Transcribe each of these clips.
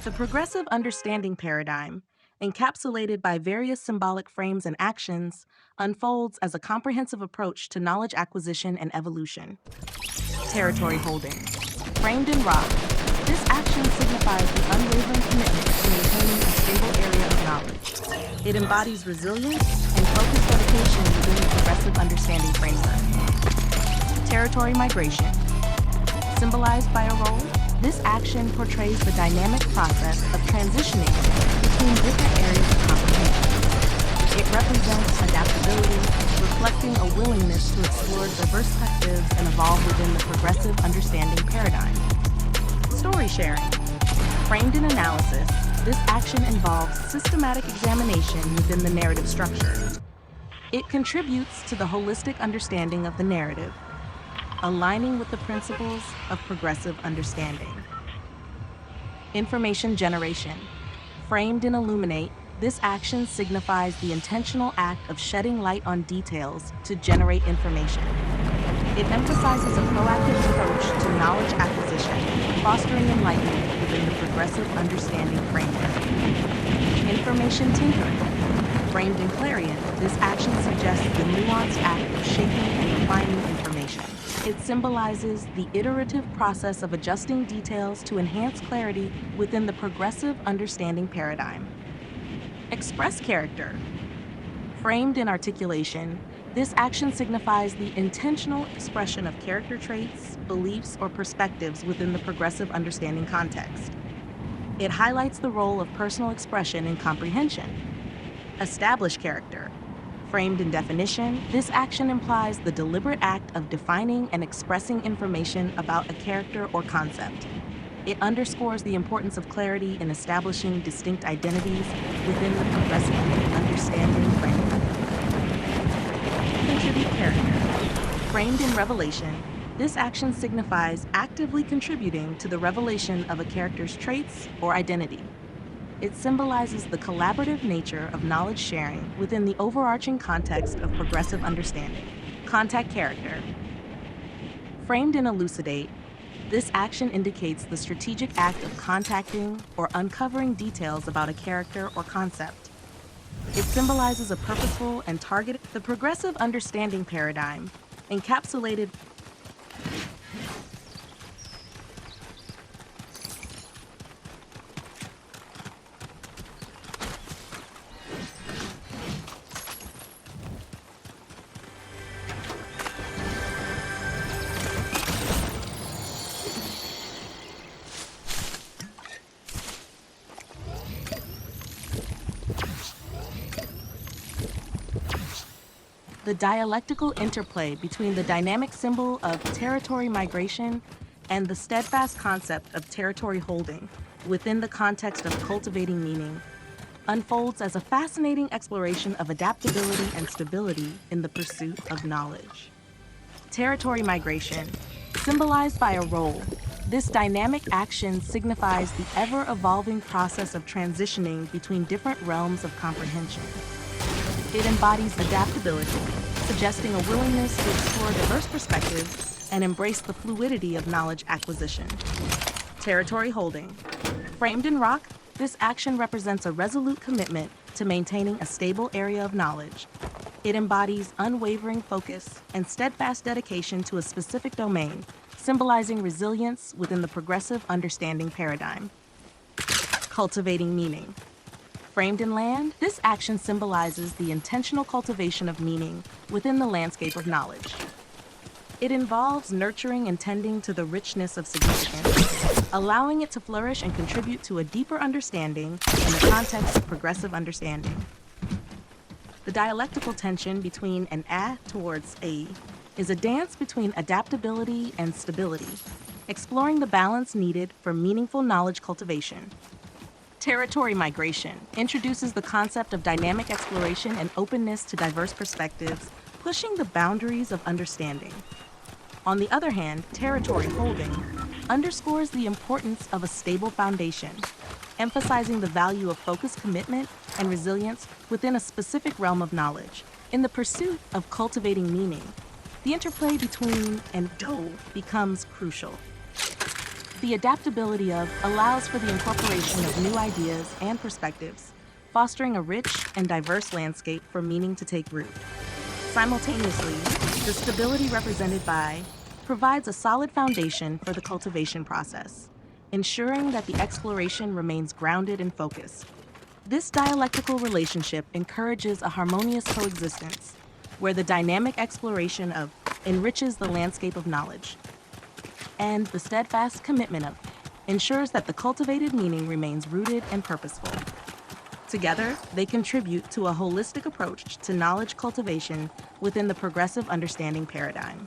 The progressive understanding paradigm, encapsulated by various symbolic frames and actions, unfolds as a comprehensive approach to knowledge acquisition and evolution. Territory holding. Framed in rock, this action signifies the unwavering commitment to maintaining a stable area of knowledge. It embodies resilience and focused dedication within the progressive understanding framework. Territory migration. Symbolized by a role, this action portrays the dynamic process of transitioning between different areas of comprehension. It represents adaptability, reflecting a willingness to explore diverse perspectives and evolve within the progressive understanding paradigm. Story sharing. Framed in analysis, this action involves systematic examination within the narrative structure. It contributes to the holistic understanding of the narrative, aligning with the principles of progressive understanding. Information generation. Framed in illuminate, this action signifies the intentional act of shedding light on details to generate information. It emphasizes a proactive approach to knowledge acquisition, fostering enlightenment within the progressive understanding framework. Information tinkering. Framed in clarion, this action suggests the nuanced act of shaping and refining information. It symbolizes the iterative process of adjusting details to enhance clarity within the progressive understanding paradigm. Express character. Framed in articulation, this action signifies the intentional expression of character traits, beliefs, or perspectives within the progressive understanding context. It highlights the role of personal expression in comprehension. Establish character. Framed in definition, this action implies the deliberate act of defining and expressing information about a character or concept. It underscores the importance of clarity in establishing distinct identities within the progressive understanding framework. Contribute character. Framed in revelation, this action signifies actively contributing to the revelation of a character's traits or identity. It symbolizes the collaborative nature of knowledge sharing within the overarching context of progressive understanding. Contact character. Framed in elucidate, this action indicates the strategic act of contacting or uncovering details about a character or concept. It symbolizes a purposeful and targeted. The progressive understanding paradigm, encapsulated. The dialectical interplay between the dynamic symbol of territory migration and the steadfast concept of territory holding within the context of cultivating meaning unfolds as a fascinating exploration of adaptability and stability in the pursuit of knowledge. Territory migration, symbolized by a role, this dynamic action signifies the ever-evolving process of transitioning between different realms of comprehension. It embodies adaptability, suggesting a willingness to explore diverse perspectives and embrace the fluidity of knowledge acquisition. Territory holding. Framed in rock, this action represents a resolute commitment to maintaining a stable area of knowledge. It embodies unwavering focus and steadfast dedication to a specific domain, symbolizing resilience within the progressive understanding paradigm. Cultivating meaning. Framed in land, this action symbolizes the intentional cultivation of meaning within the landscape of knowledge. It involves nurturing and tending to the richness of significance, allowing it to flourish and contribute to a deeper understanding in the context of progressive understanding. The dialectical tension between an a towards a is a dance between adaptability and stability, exploring the balance needed for meaningful knowledge cultivation. Territory migration introduces the concept of dynamic exploration and openness to diverse perspectives, pushing the boundaries of understanding. On the other hand, territory holding underscores the importance of a stable foundation, emphasizing the value of focused commitment and resilience within a specific realm of knowledge. In the pursuit of cultivating meaning, the interplay between and do becomes crucial. The adaptability of allows for the incorporation of new ideas and perspectives, fostering a rich and diverse landscape for meaning to take root. Simultaneously, the stability represented by provides a solid foundation for the cultivation process, ensuring that the exploration remains grounded and focused. This dialectical relationship encourages a harmonious coexistence, where the dynamic exploration of enriches the landscape of knowledge, and the steadfast commitment of ensures that the cultivated meaning remains rooted and purposeful. Together, they contribute to a holistic approach to knowledge cultivation within the progressive understanding paradigm.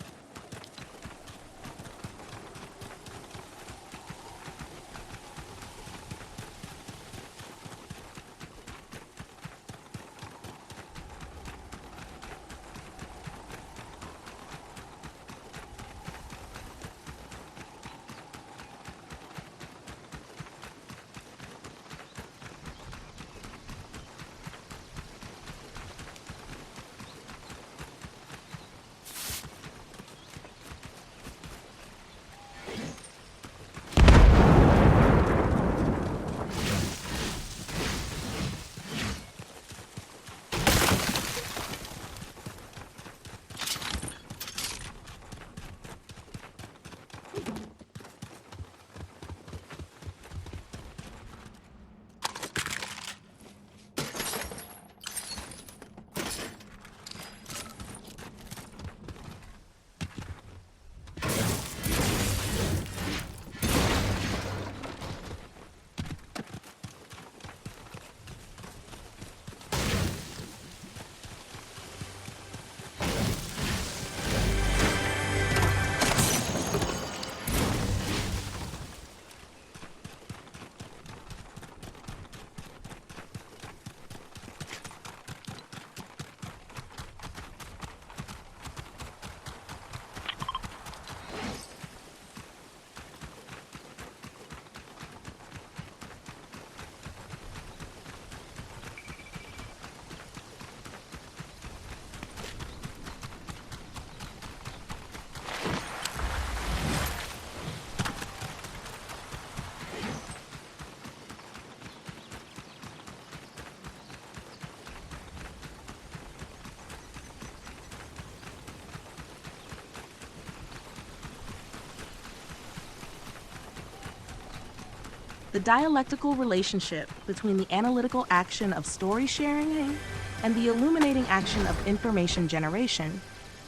The dialectical relationship between the analytical action of story sharing and the illuminating action of information generation,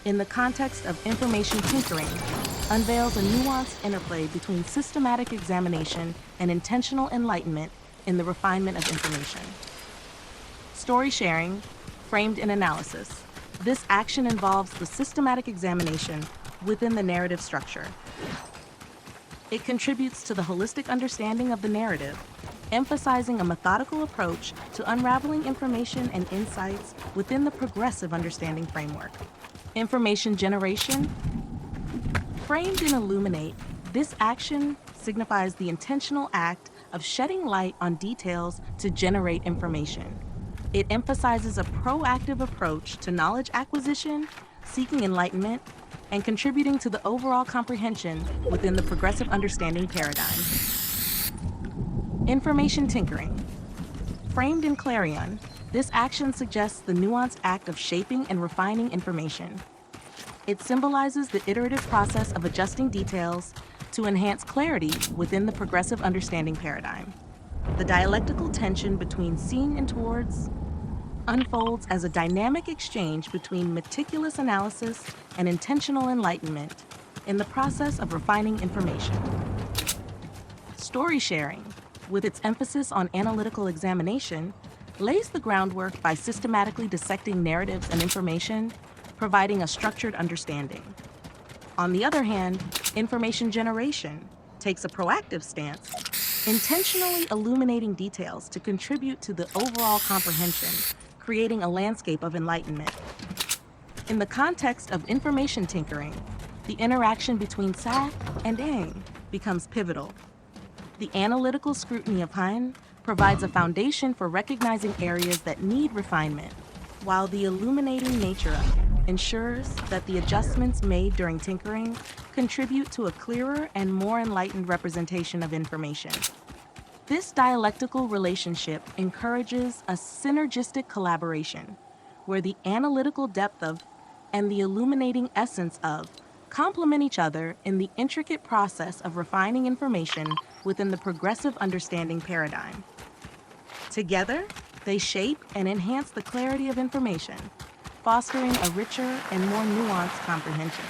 in the context of information tinkering, unveils a nuanced interplay between systematic examination and intentional enlightenment in the refinement of information. Story sharing, framed in analysis. This action involves the systematic examination within the narrative structure. It contributes to the holistic understanding of the narrative, emphasizing a methodical approach to unraveling information and insights within the progressive understanding framework. Information generation, framed in illuminate, this action signifies the intentional act of shedding light on details to generate information. It emphasizes a proactive approach to knowledge acquisition, seeking enlightenment, and contributing to the overall comprehension within the progressive understanding paradigm. Information tinkering. Framed in clarion, this action suggests the nuanced act of shaping and refining information. It symbolizes the iterative process of adjusting details to enhance clarity within the progressive understanding paradigm. The dialectical tension between seeing and towards unfolds as a dynamic exchange between meticulous analysis and intentional enlightenment in the process of refining information. Story sharing, with its emphasis on analytical examination, lays the groundwork by systematically dissecting narratives and information, providing a structured understanding. On the other hand, information generation takes a proactive stance, intentionally illuminating details to contribute to the overall comprehension, creating a landscape of enlightenment. In the context of information tinkering, the interaction between Sa and Ang becomes pivotal. The analytical scrutiny of Han provides a foundation for recognizing areas that need refinement, while the illuminating nature of it ensures that the adjustments made during tinkering contribute to a clearer and more enlightened representation of information. This dialectical relationship encourages a synergistic collaboration, where the analytical depth of and the illuminating essence of complement each other in the intricate process of refining information within the progressive understanding paradigm. Together, they shape and enhance the clarity of information, fostering a richer and more nuanced comprehension.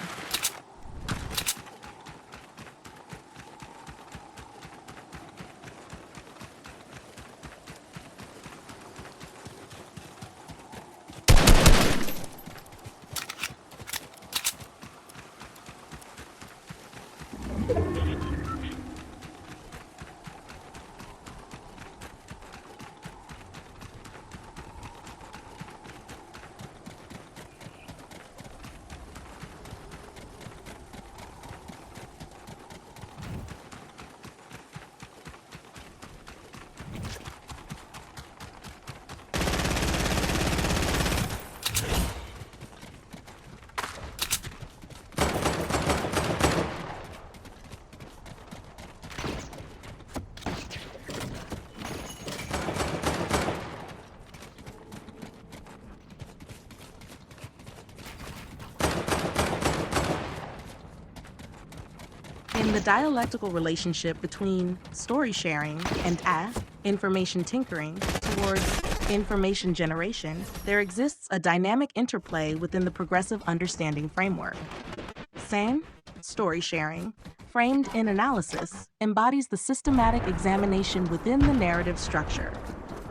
In the dialectical relationship between story sharing and information tinkering towards information generation, there exists a dynamic interplay within the progressive understanding framework. SAN, story sharing, framed in analysis, embodies the systematic examination within the narrative structure.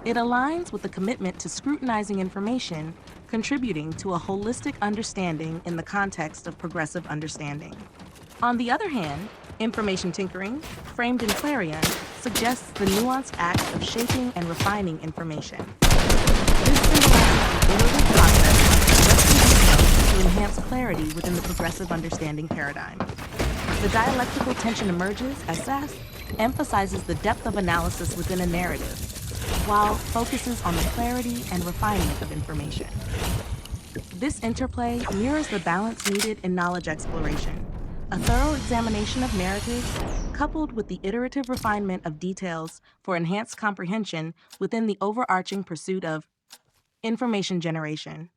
It aligns with the commitment to scrutinizing information, contributing to a holistic understanding in the context of progressive understanding. On the other hand, information tinkering, framed in clarion, suggests the nuanced act of shaping and refining information. This symbolizes the iterative process of adjusting details to enhance clarity within the progressive understanding paradigm. The dialectical tension emerges as SAS emphasizes the depth of analysis within a narrative, while focuses on the clarity and refinement of information. This interplay mirrors the balance needed in knowledge exploration. A thorough examination of narratives, coupled with the iterative refinement of details for enhanced comprehension within the overarching pursuit of information generation.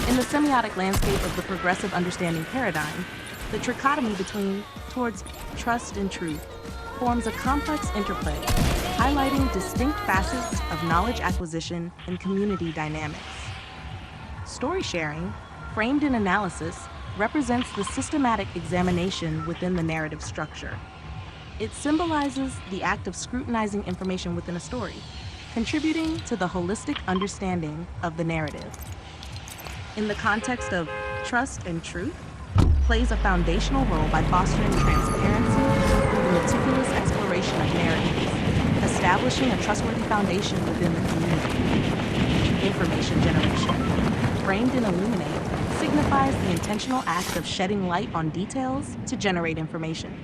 In the semiotic landscape of the progressive understanding paradigm, the trichotomy between towards trust and truth forms a complex interplay, highlighting distinct facets of knowledge acquisition and community dynamics. Story sharing, framed in analysis, represents the systematic examination within the narrative structure. It symbolizes the act of scrutinizing information within a story, contributing to the holistic understanding of the narrative. In the context of trust and truth, plays a foundational role by fostering transparency through the meticulous exploration of narratives, establishing a trustworthy foundation within the community. Information generation, framed in illuminate, signifies the intentional act of shedding light on details to generate information.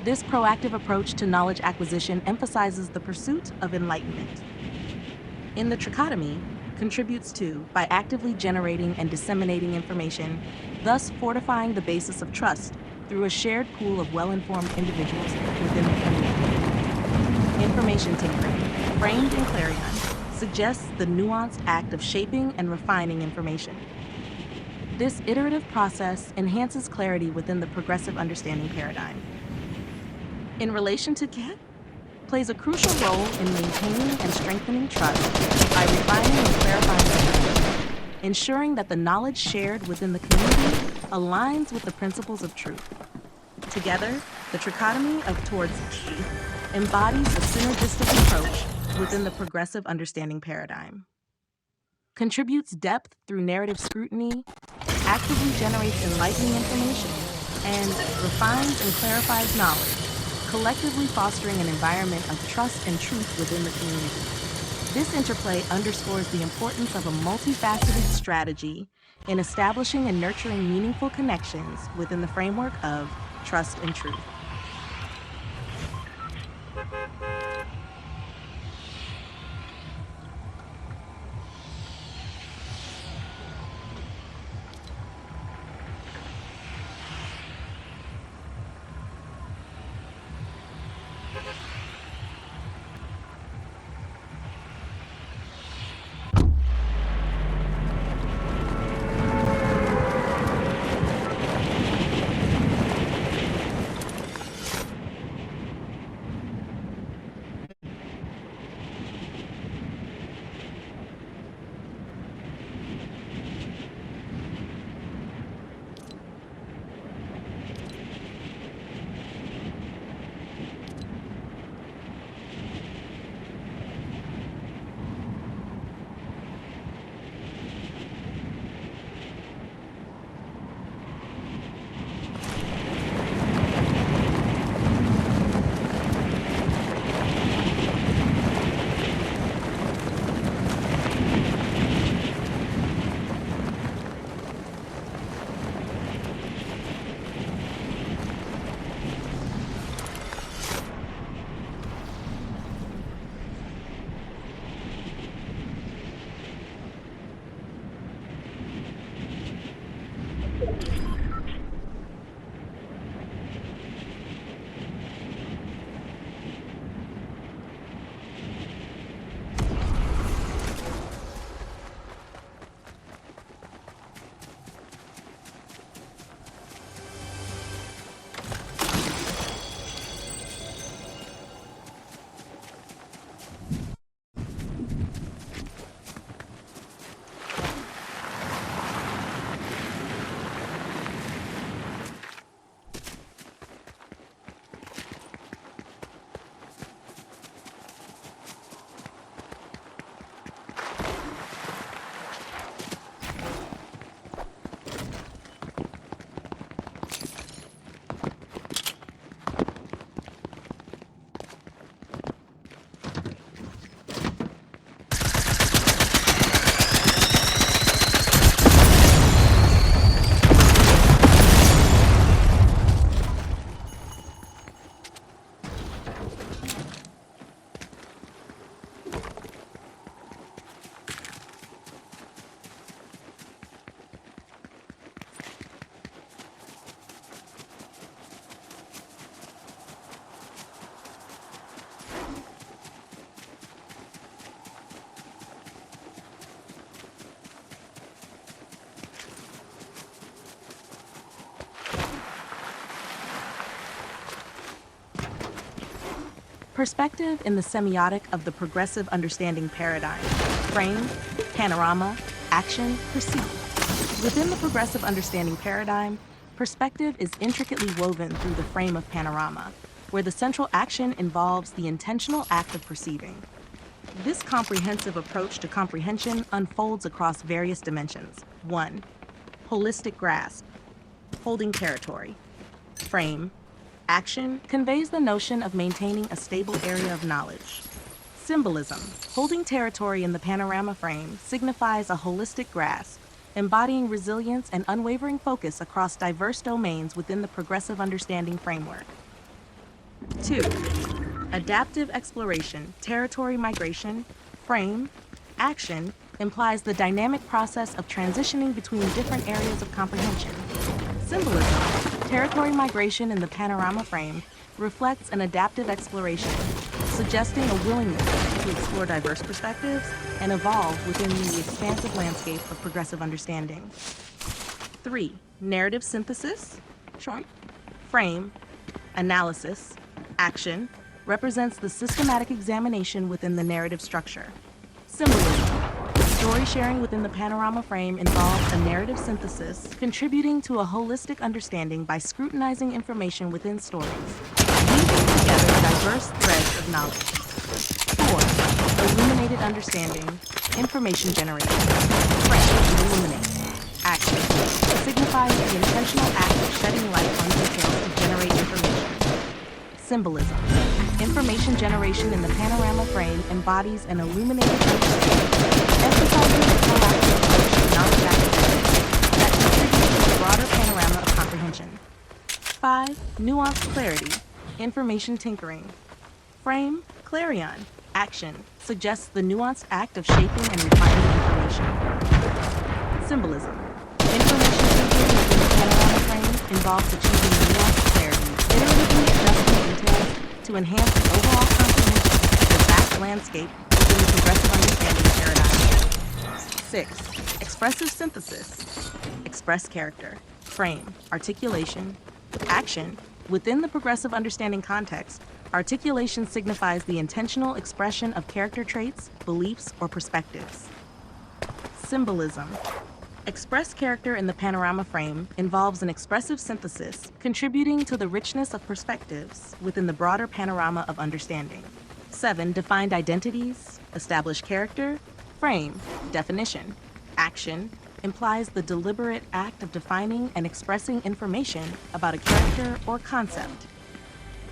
This proactive approach to knowledge acquisition emphasizes the pursuit of enlightenment. In the trichotomy, contributes to by actively generating and disseminating information, thus fortifying the basis of trust through a shared pool of well-informed individuals within the community. Information tinkering, framed in Clarion, suggests the nuanced act of shaping and refining information. This iterative process enhances clarity within the progressive understanding paradigm. In relation to Cat, plays a crucial role in maintaining and strengthening trust by refining and clarifying information, ensuring that the knowledge shared within the community aligns with the principles of truth. Together, the trichotomy of towards key embodies a synergistic approach within the progressive understanding paradigm. Contributes depth through narrative scrutiny, actively generates enlightening information, and refines and clarifies knowledge, collectively fostering an environment of trust and truth within the community. This interplay underscores the importance of a multifaceted strategy in establishing and nurturing meaningful connections within the framework of trust and truth. Perspective in the semiotic of the progressive understanding paradigm. Frame, panorama, action, perceive. Within the progressive understanding paradigm, perspective is intricately woven through the frame of panorama, where the central action involves the intentional act of perceiving. This comprehensive approach to comprehension unfolds across various dimensions. 1. Holistic grasp, holding territory. Frame, action conveys the notion of maintaining a stable area of knowledge. Symbolism, holding territory in the panorama frame, signifies a holistic grasp, embodying resilience and unwavering focus across diverse domains within the progressive understanding framework. 2. Adaptive exploration, territory migration, frame, Action implies the dynamic process of transitioning between different areas of comprehension. Symbolism, territory migration in the panorama frame, reflects an adaptive exploration, suggesting a willingness to explore diverse perspectives and evolve within the expansive landscape of progressive understanding. 3. Narrative synthesis, short, frame, analysis, action, represents the systematic examination within the narrative structure. Symbolism, story sharing within the panorama frame involves a narrative synthesis, contributing to a holistic understanding by scrutinizing information within stories, weaving together diverse threads of knowledge. 4. Illuminated understanding, information generation, frame, illuminate, action, signifies the intentional act of shedding light on details to generate information. Symbolism, information generation in the panorama frame embodies an illuminated understanding, emphasizing the proactive approach to knowledge acquisition that contributes to the broader panorama of comprehension. 5. Nuanced clarity, information tinkering. Frame, clarion, action, suggests the nuanced act of shaping and refining information. Symbolism, information tinkering within the panorama frame involves achieving nuanced clarity, iteratively adjusting details to enhance the overall comprehension of the vast landscape within the progressive understanding paradigm. 6. Expressive synthesis, express character, frame, articulation, action. Within the progressive understanding context, articulation signifies the intentional expression of character traits, beliefs, or perspectives. Symbolism, express character in the panorama frame involves an expressive synthesis, contributing to the richness of perspectives within the broader panorama of understanding. 7. Defined identities, establish character, frame, definition, action, implies the deliberate act of defining and expressing information about a character or concept.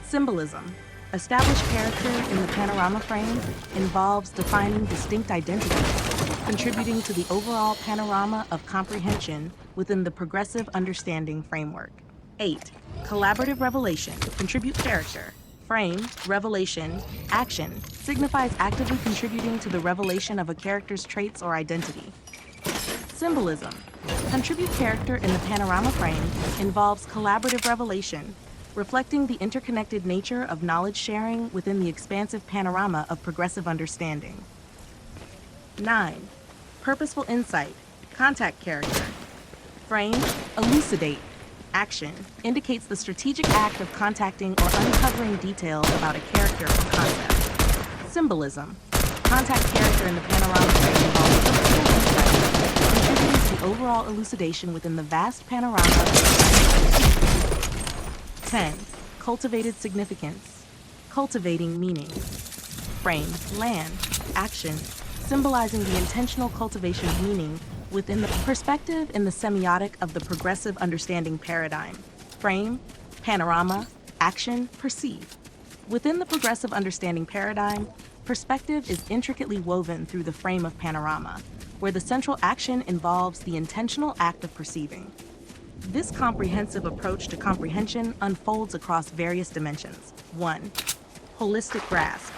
Symbolism, establish character in the panorama frame involves defining distinct identities, contributing to the overall panorama of comprehension within the progressive understanding framework. 8. Collaborative revelation, contribute character, frame, revelation, action, signifies actively contributing to the revelation of a character's traits or identity. Symbolism, contribute character in the panorama frame involves collaborative revelation, reflecting the interconnected nature of knowledge sharing within the expansive panorama of progressive understanding. 9. Purposeful insight, contact character, frame, elucidate, action, indicates the strategic act of contacting or uncovering details about a character or concept. Symbolism, contact character in the panorama frame involves purposeful insight, contributing to the overall elucidation within the vast panorama. 10. Cultivated significance, cultivating meaning. Frame, land, action, symbolizing the intentional cultivation of meaning within the perspective in the semiotic of the progressive understanding paradigm. Frame, panorama, action, perceive. Within the progressive understanding paradigm, perspective is intricately woven through the frame of panorama, where the central action involves the intentional act of perceiving. This comprehensive approach to comprehension unfolds across various dimensions. 1. Holistic grasp.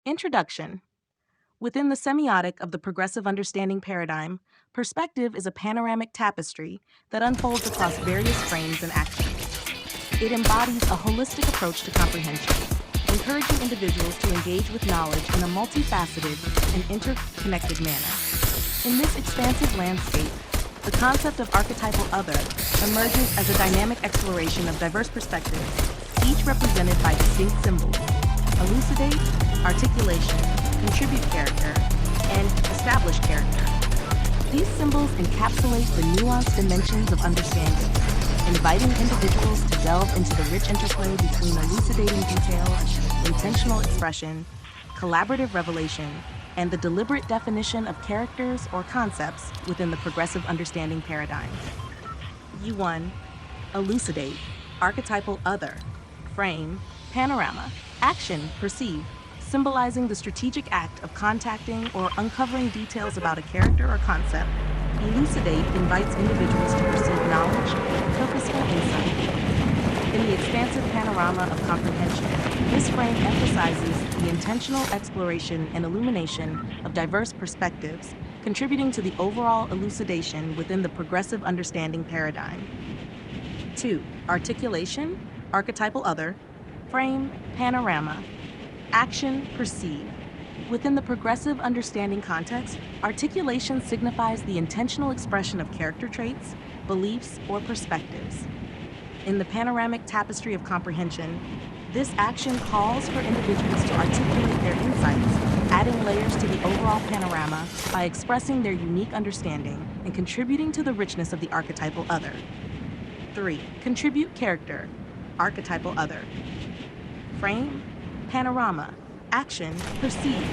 Introduction. Within the semiotic of the progressive understanding paradigm, perspective is a panoramic tapestry that unfolds across various frames and actions. It embodies a holistic approach to comprehension, encouraging individuals to engage with knowledge in a multifaceted and interconnected manner. In this expansive landscape, the concept of archetypal other emerges as a dynamic exploration of diverse perspectives, each represented by distinct symbols: elucidate, articulation, contribute character, and establish character. These symbols encapsulate the nuanced dimensions of understanding, inviting individuals to delve into the rich interplay between elucidating details, intentional expression, collaborative revelation, and the deliberate definition of characters or concepts within the progressive understanding paradigm. U1. Elucidate, archetypal other, frame, panorama, action, perceive, symbolizing the strategic act of contacting or uncovering details about a character or concept. Elucidate invites individuals to perceive knowledge, purposeful insight. In the expansive panorama of comprehension, this frame emphasizes the intentional exploration and illumination of diverse perspectives, contributing to the overall elucidation within the progressive understanding paradigm. 2. Articulation, archetypal other, frame, panorama, action, perceive. Within the progressive understanding context, articulation signifies the intentional expression of character traits, beliefs, or perspectives. In the panoramic tapestry of comprehension, this action calls for individuals to articulate their insights, adding layers to the overall panorama by expressing their unique understanding and contributing to the richness of the archetypal other. 3. Contribute character, archetypal other. Frame, panorama, action, perceive,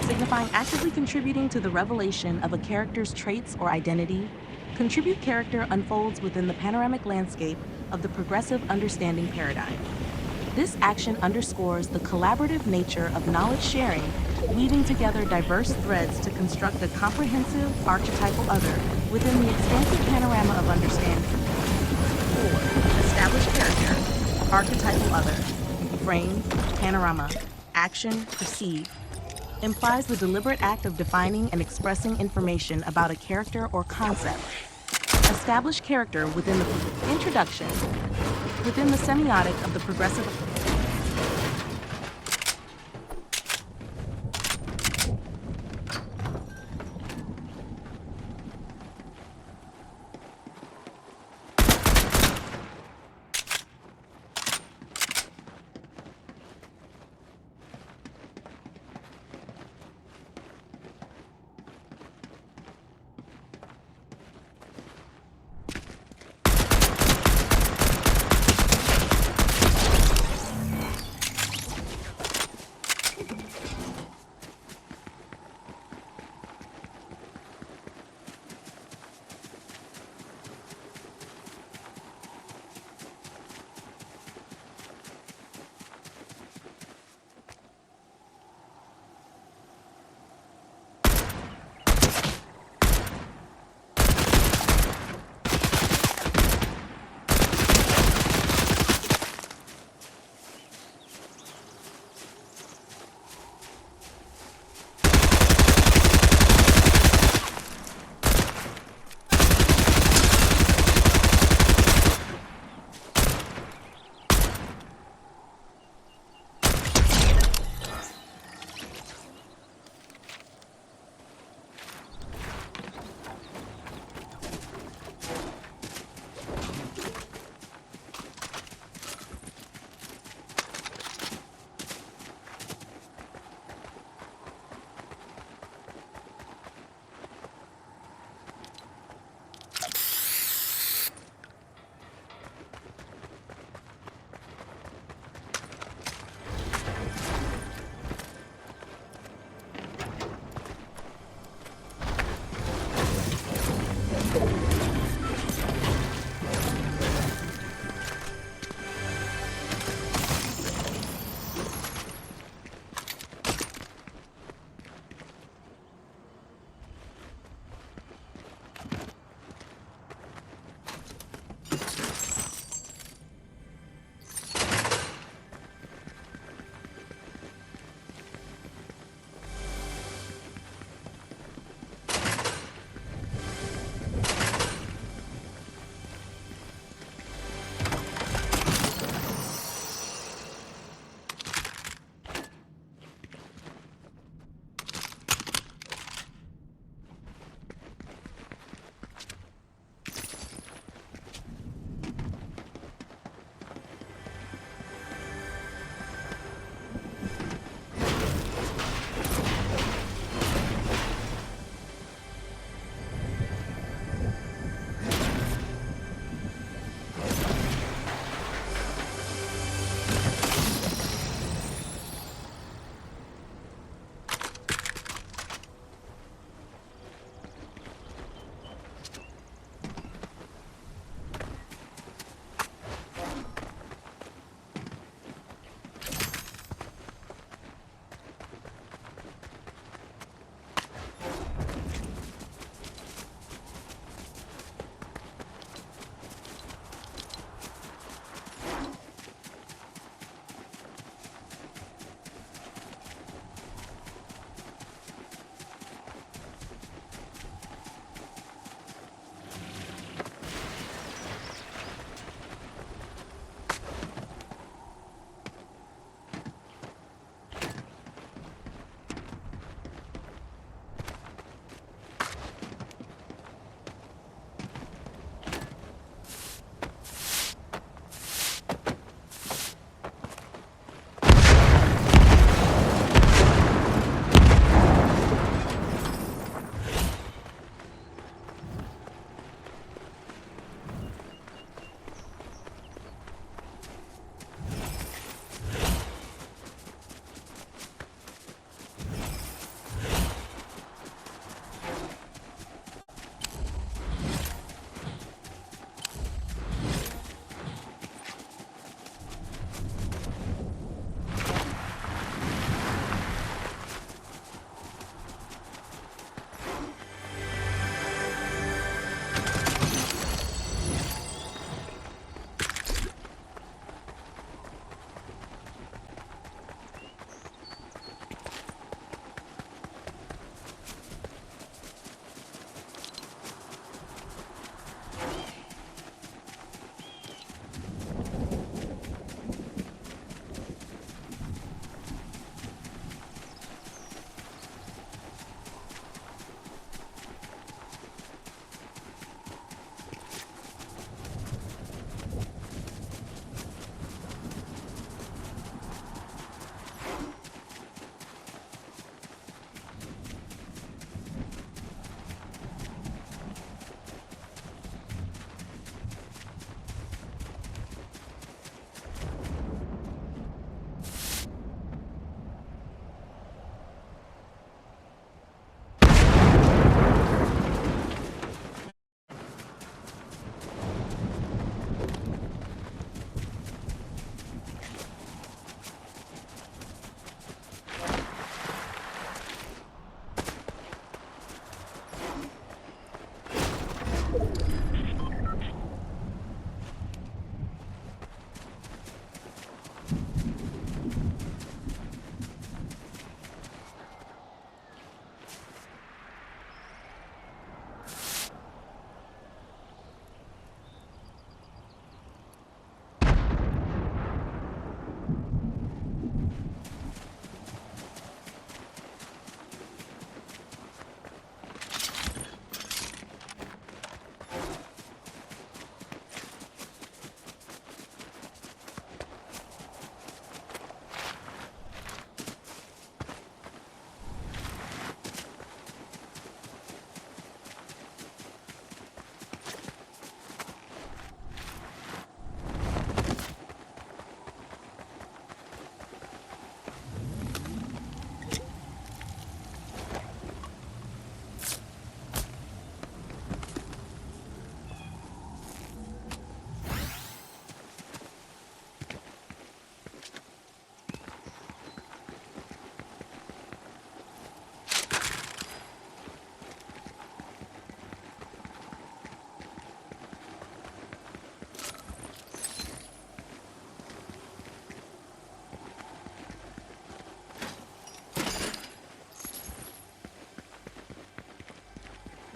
signifying actively contributing to the revelation of a character's traits or identity. Contribute character unfolds within the panoramic landscape of the progressive understanding paradigm. This action underscores the collaborative nature of knowledge sharing, weaving together diverse threads to construct a comprehensive archetypal other within the expansive panorama of understanding. 4. Establish character, archetypal other, frame, panorama, action, perceive, implies the deliberate act of defining and expressing information about a character or concept. Establish character within the introduction, within the semiotic of the progressive.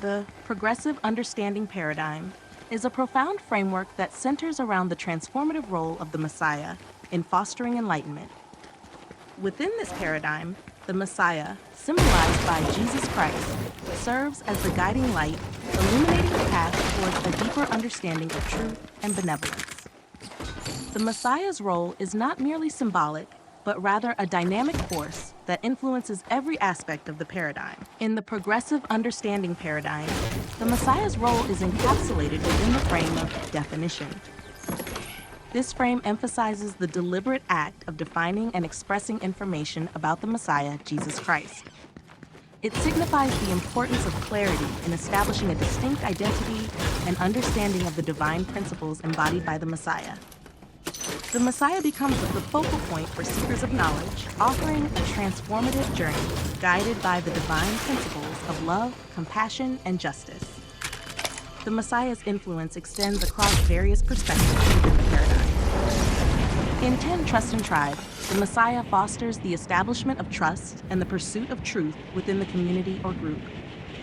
The progressive understanding paradigm is a profound framework that centers around the transformative role of the Messiah in fostering enlightenment. Within this paradigm, the Messiah, symbolized by Jesus Christ, serves as the guiding light, illuminating the path towards a deeper understanding of truth and benevolence. The Messiah's role is not merely symbolic, but rather a dynamic force that influences every aspect of the paradigm. In the progressive understanding paradigm, the Messiah's role is encapsulated within the frame of definition. This frame emphasizes the deliberate act of defining and expressing information about the Messiah, Jesus Christ. It signifies the importance of clarity in establishing a distinct identity and understanding of the divine principles embodied by the Messiah. The Messiah becomes the focal point for seekers of knowledge, offering a transformative journey guided by the divine principles of love, compassion, and justice. The Messiah's influence extends across various perspectives within the paradigm. In 10 Trust and Tribe, the Messiah fosters the establishment of trust and the pursuit of truth within the community or group.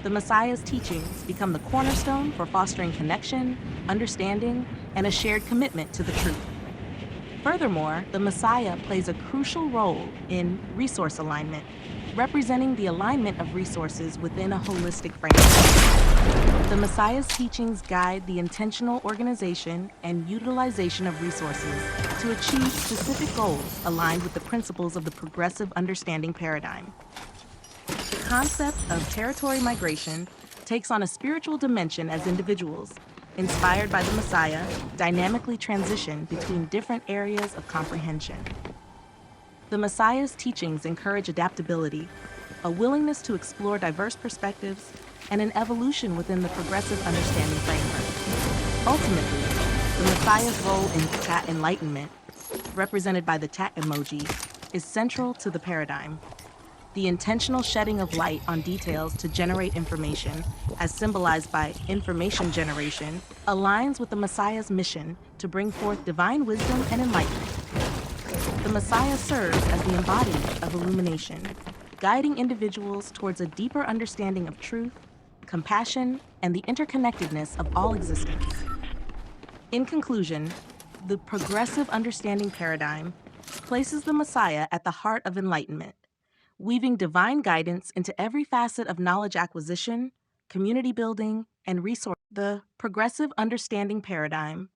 The Messiah's teachings become the cornerstone for fostering connection, understanding, and a shared commitment to the truth. Furthermore, the Messiah plays a crucial role in resource alignment, representing the alignment of resources within a holistic framework. The Messiah's teachings guide the intentional organization and utilization of resources to achieve specific goals aligned with the principles of the progressive understanding paradigm. The concept of territory migration takes on a spiritual dimension as individuals, inspired by the Messiah, dynamically transition between different areas of comprehension. The Messiah's teachings encourage adaptability, a willingness to explore diverse perspectives, and an evolution within the progressive understanding framework. Ultimately, the Messiah's role in enlightenment, represented by the tat emoji, is central to the paradigm. The intentional shedding of light on details to generate information, as symbolized by information generation, aligns with the Messiah's mission to bring forth divine wisdom and enlightenment. The Messiah serves as the embodiment of illumination, guiding individuals towards a deeper understanding of truth, compassion, and the interconnectedness of all existence. In conclusion, the progressive understanding paradigm places the Messiah at the heart of enlightenment, weaving divine guidance into every facet of knowledge acquisition, community building, and resource. The progressive understanding paradigm